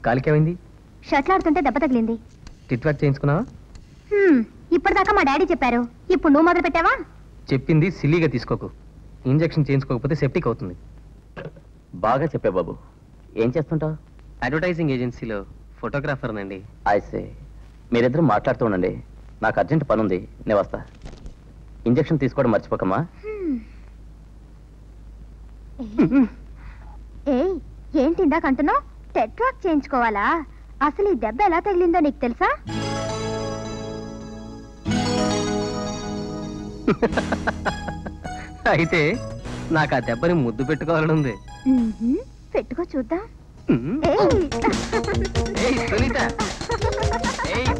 కాలికేమైంది? షట్లాడుతుంటే దెబ్బ తగిలింది. టిట్ వర్క్ చేయించుకున్నావా? ఇప్పటిదాకా మా డాడీ చెప్పారు, ఇప్పుడు నువ్వు మొదలు పెట్టావా? చెప్పింది సిల్లీగా తీసుకోకు. ఇంజెక్షన్ చేయించుకోకపోతే సెప్టిక్ అవుతుంది. బాగా చెప్పే బాబు. ఏం చేస్తుంటావు? అడ్వర్టైజింగ్ ఏజెన్సీలో ఫోటోగ్రాఫర్ నండి. ఐసే. మీరిద్దరు మాట్లాడుతూ ఉండండి, నాకు అర్జెంట్ పని ఉంది, నేను వస్తా. ఇంజెక్షన్ తీసుకోవడం మర్చిపోకమ్మా. ఏంటి ఇందాక అంటున్నావు? టెట్రాక్ చేయించుకోవాలా? అసలు ఈ దెబ్బ ఎలా తగిలిందో నీకు తెలుసా? అయితే నాకు ఆ దెబ్బని ముద్దు పెట్టుకోవాలని ఉంది. పెట్టుకో చూద్దాం. సునీత,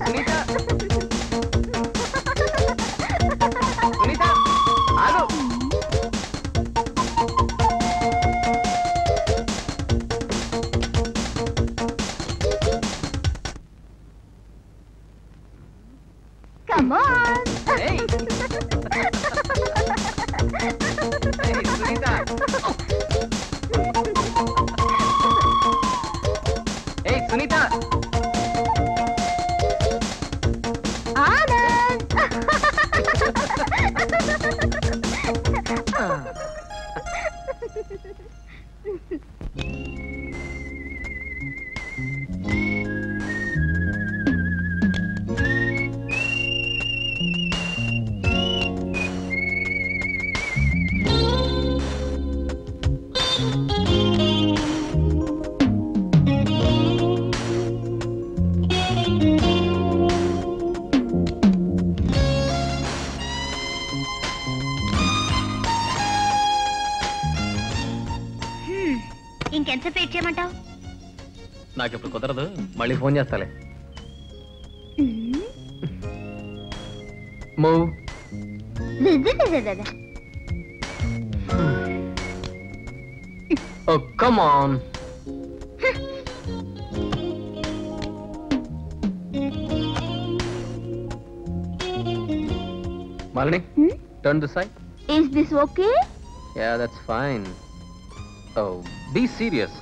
సునీత, సునీత, ఆగు. Come on. Hey. Hey, Sunita. Hey, Sunita. Anand. ఇంకెంతసేపు వెయిట్ చేయమంటావు? నాకు ఇప్పుడు కుదరదు, మళ్ళీ ఫోన్ చేస్తాలే. Move. Oh, come on. Malini, turn this side. Is this okay? Yeah, that's fine. Oh, be serious.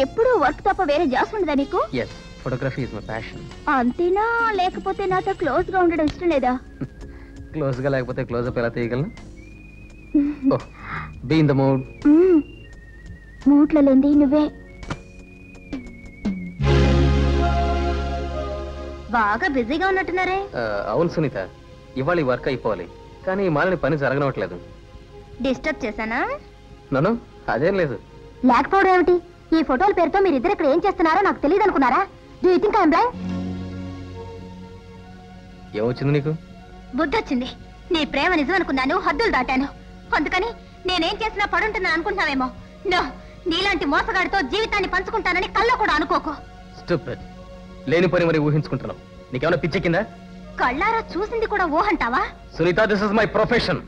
ఎప్పుడు వర్క్ తప్ప వేరే జాస్ ఉండదా నీకు? Yes, photography is my passion. అంతేనా? లేకపోతే నాతో క్లోజ్ గా ఉండడం ఇష్టం లేదా? క్లోజ్ గా లేకపోతే క్లోజ్ అప్ ఎలా తీయగలను? Oh, be in the mood. మూట్లో లేంది నువ్వే. బాగా బిజీగా ఉన్నట్టున్నారే? అవును సునీత, ఇవాళ ఈ వర్క్ అయిపోవాలి, కానీ మాలని పని జరగనట్లేదు. డిస్టర్బ్ చేశానా? నన్ను అదేం లేదు. లేకపోవడం ఏమిటి? ఈ ఫోటోల పేరుతో మీరిద్దరు ఇక్కడ ఏం చేస్తున్నారో నాకు తెలియదు అనుకున్నారా? Do you think I am blind? ఏమొచ్చింది నీకు? బుద్ధి వచ్చింది. నీ ప్రేమ నిజం అనుకున్నాను, హద్దులు దాటాను. అందుకని నేనేం చేసినా పడుంటున్నా అనుకుంటున్నావేమో. నో, నీలాంటి మోసగాడితో జీవితాన్ని పంచుకుంటానని కల్లో కూడా అనుకోకు. స్టూపిడ్. లేని పని మరి ఊహించుకుంటున్నావు. నీకేమైనా పిచ్చెక్కిందా? కళ్ళారా చూసింది కూడా ఊహంటావా? Sunitha, this is my profession.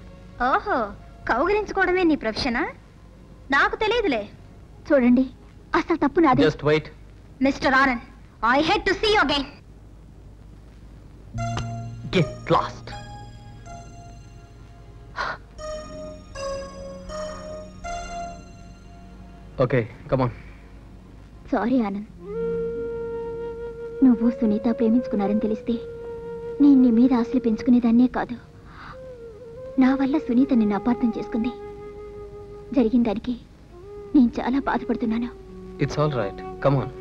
ఓహో, కౌగిలించుకోవడమే నీ ప్రొఫెషనా? నాకు తెలియదులే. చూడండి, అసలు తప్పు నాది. Just wait. Mister Anand, I hate to see you again. Get lost. Okay, come on. Sorry Anand, నువ్వు సునీత ప్రేమించుకున్నారని తెలిస్తే నేను నీ మీద ఆశలు పెంచుకునేదాన్నే కాదు. నా వల్ల సునీత నిన్ను అపార్థం చేసుకుంది. జరిగిన దానికి నేను చాలా బాధపడుతున్నాను. It's all right, come on.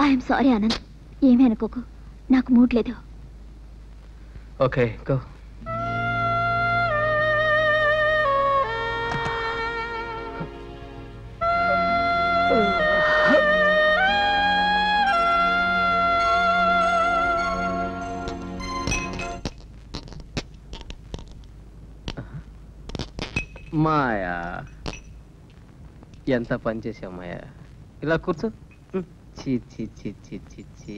I'm sorry Anand, ఏమీ అనుకోకు, నాకు మూడ్ లేదు. Okay, go. మాయా, ఎంత పని చేసావు మాయా. ఇలా కూర్చో. చీ చీ చీ చీ చీ చీ.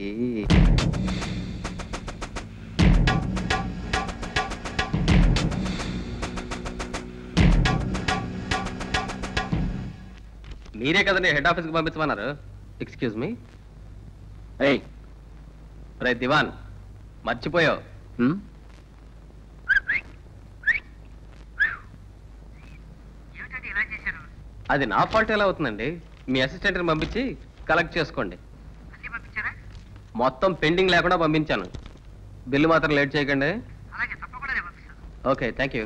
మీరే కదండి హెడ్ ఆఫీస్కి పంపించమన్నారు. Excuse me. రే దివాన్, మర్చిపోయావు. అది నా ఫాల్ట్ ఎలా అవుతుందండి? మీ అసిస్టెంట్ని పంపించి కలెక్ట్ చేసుకోండి. మొత్తం పెండింగ్ లేకుండా పంపించాను. బిల్లు మాత్రం లేట్ చేయకండి. Okay, thank you.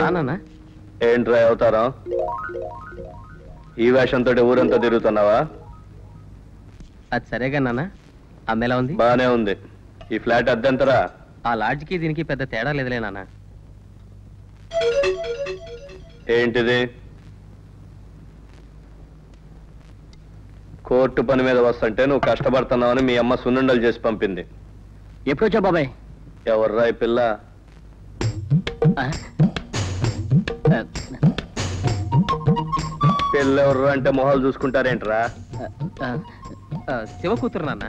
రానా? ఏంట్రా అవుతారా? ఈ వేషంతో ఊరంతా తిరుగుతున్నావా? అది సరేగా నాన్న. అమ్మ ఎలా ఉంది? బానే ఉంది. ఈ ఫ్లాట్ అద్దెంతరా? ఆ లాడ్జ్కి దీనికి పెద్ద తేడా లేదులే నాన్న. ఏంటిది? కోర్టు పని మీద వస్తుంటే నువ్వు కష్టపడుతున్నావని మీ అమ్మ సున్నుండలు చేసి పంపింది. ఎప్పుడు వచ్చావు బాబాయ్? ఎవర్రా ఈ పిల్ల? పిల్లెవర్రా అంటే మొహాలు చూసుకుంటారేంట్రా? శివ కూతురు నాన్న.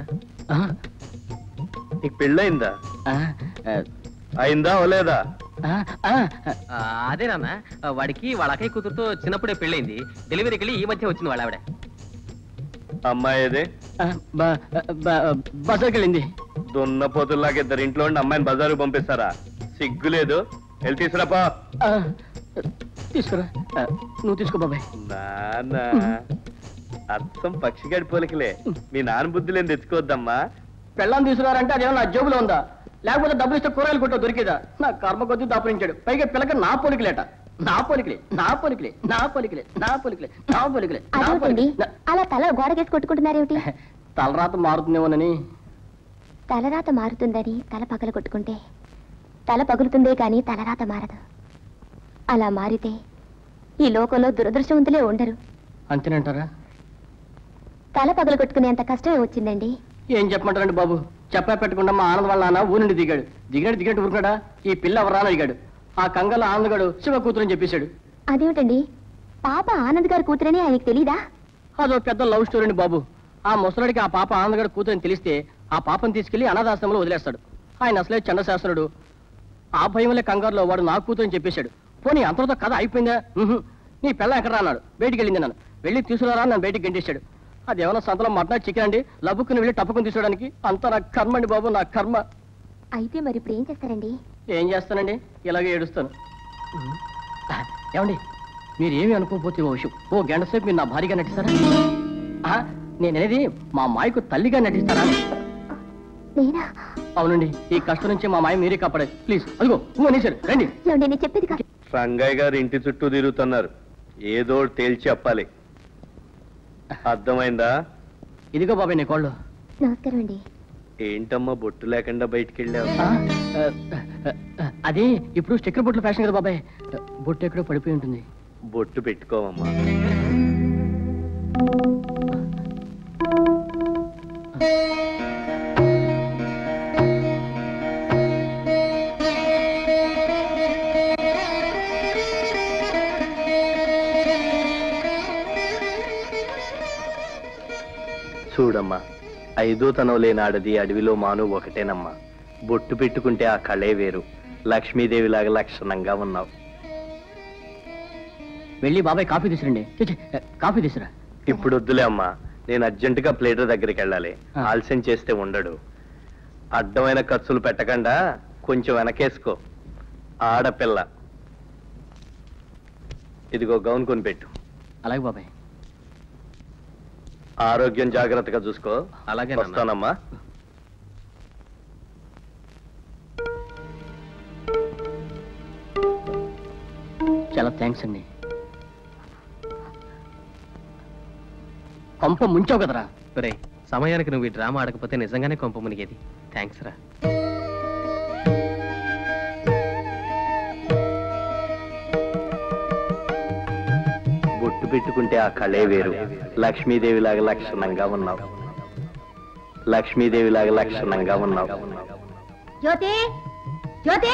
నీకు పెళ్ళయిందా? అయిందా ఓలేదా? అదే నాన్న, వాడికి వాళ్ళ అక్కయ్య కూతురుతో చిన్నప్పుడే పెళ్ళైంది. డెలివరీకి వెళ్ళి ఈ మధ్య వచ్చింది వాళ్ళ ఆవిడ. అమ్మాయి ఏది? బజార్కి వెళ్ళింది. దున్నపోతుల్లాగా ఇద్దరు ఇంట్లో ఉండి అమ్మాయిని బజారు పంపిస్తారా? సిగ్గులేదు. వెళ్ళి తీసుకురాపా. తీసుకురా. నువ్వు తీసుకో బాబాయ్. నాన్న అచ్చం పక్షిగాడి పోలికలే. మీ నాన్న బుద్ధులేం తెచ్చుకోవద్దమ్మా. పెళ్ళాన్ని తీసుకురారంటే అదేమో నా జేబులో ఉందా? లేకపోతే డబ్బులు ఇస్తే కూరగాయలు కొట్టో దొరికేదా? నా కర్మ కొద్దీ దాపురించాడు. పైగా పిల్లక నా పోలికలేట. నా పోలికలే, నా పోలికలే, నా పోలికలే, నా పోలికలే, నా పోలికలే, నా పోలికలే. అలా తల గోడకేసి కొట్టుకుంటున్నారేమిటి? తలరాత మారుతుందేమోనని. తలరాత మారుతుందని తల పగల కొట్టుకుంటే తల పగులుతుందే కానీ తలరాత మారదు. అలా మారితే ఈ లోకంలో దురదృష్టవంతులే ఉండరు. అంతేనంటారా? తల పగల కొట్టుకునేంత కష్టమే వచ్చిందండి. ఏం చెప్పమంటారండి బాబు? చెప్పా పెట్టకుండా మా ఆనంద్ వాళ్ళ నాన్న ఊరి నుండి దిగాడు. దిగినట్టు ఊరుకున్నాడా? ఈ పిల్ల ఎవరాని అడిగాడు. ఆ కంగల ఆనందగాడు శివ కూతురని చెప్పేశాడు. అదేమిటండి, పాప ఆనంద్ గారి కూతురని ఆయనకు తెలీదా? అదో పెద్ద లవ్ స్టోరీ అండి బాబు. ఆ ముసలాడికి ఆ పాప ఆనందగాడు కూతురని తెలిస్తే ఆ పాపను తీసుకెళ్లి అనాథాశ్రమంలో వదిలేస్తాడు. ఆయన అసలే చండశాస్త్రుడు. ఆ భయంలో కంగారులో వాడు నా కూతురని చెప్పేశాడు. పోనీ అంతటితో కథ అయిపోయిందా? నీ పిల్ల ఎక్కడ అన్నాడు. బయటికి వెళ్ళింది. నన్ను వెళ్ళి తీసుకురారా నన్ను బయటికి గంటేశాడు. అదేమన్నా సంతలో మటన్ చికెన్ అండి, లబ్బుకుని వెళ్ళి టప్పుకుని తీసుకోవడానికి. అంతా నా కర్మ అండి బాబు, నా కర్మ. అయితే మరి ఇప్పుడు ఏం చేస్తారండి? ఏం చేస్తానండి, ఇలాగే ఏడుస్తాను. ఏమండి, మీరు ఏమి అనుకోకపోతే ఓ విషయం. ఓ గంట సేపు మీరు నా భార్యగా నటిస్తారా? నేననేది మా మాయకు తల్లిగా నటిస్తారా? నేనా? అవునండి. ఈ కష్టం నుంచి మా మాయ మీరే కాపాడేది. ప్లీజ్. అదిగో అనేసారు. రండి. నేను చెప్పేది కాదు. రంగయ్య గారు ఇంటి చుట్టూ తిరుగుతున్నారు. ఏదో తేల్చి చెప్పాలి. అర్థమైందా? ఇదిగో బాబాయ్ నీ కోళ్ళు. నమస్కారం అండి. ఏంటమ్మా బొట్టు లేకుండా బయటికి వెళ్ళావు? అదే ఇప్పుడు స్టిక్కర్ బొట్లు ఫ్యాషన్ కదా బాబాయ్. బొట్టు ఎక్కడో పడిపోయి ఉంటుంది. బొట్టు పెట్టుకోవమ్మా. చూడమ్మా, ఐదో తనం లేనాడది అడవిలో మాను ఒకటేనమ్మా. బొట్టు పెట్టుకుంటే ఆ కళే వేరు. లక్ష్మీదేవిలాగా లక్షణంగా ఉన్నావు. వెళ్ళి బాబాయ్ కాఫీ తీసురండి. కాఫీ తీసురా. ఇప్పుడు వద్దులే అమ్మా, నేను అర్జెంటుగా ప్లేటర్ దగ్గరికి వెళ్ళాలి. ఆలస్యం చేస్తే ఉండడు. అడ్డమైన ఖర్చులు పెట్టకుండా కొంచెం వెనకేసుకో. ఆడపిల్ల. ఇదిగో గౌన్ కొని పెట్టు. అలాగే బాబాయ్. ఆరోగ్యం జాగ్రత్తగా చూసుకో. అలాగే వస్తానమ్మా. చాలా థ్యాంక్స్ అండి. కొంప ముంచావు కదరా. రే, సమయానికి నువ్వు ఈ డ్రామా ఆడకపోతే నిజంగానే కొంప మునిగేది. థ్యాంక్స్ రా. బొట్టు పెట్టుకుంటే ఆ కళే వేరు. లక్ష్మీదేవిలాగా లక్షణంగా ఉన్నావు. లక్ష్మీదేవిలాగా లక్షణంగా ఉన్నావు. జ్యోతి, జ్యోతి.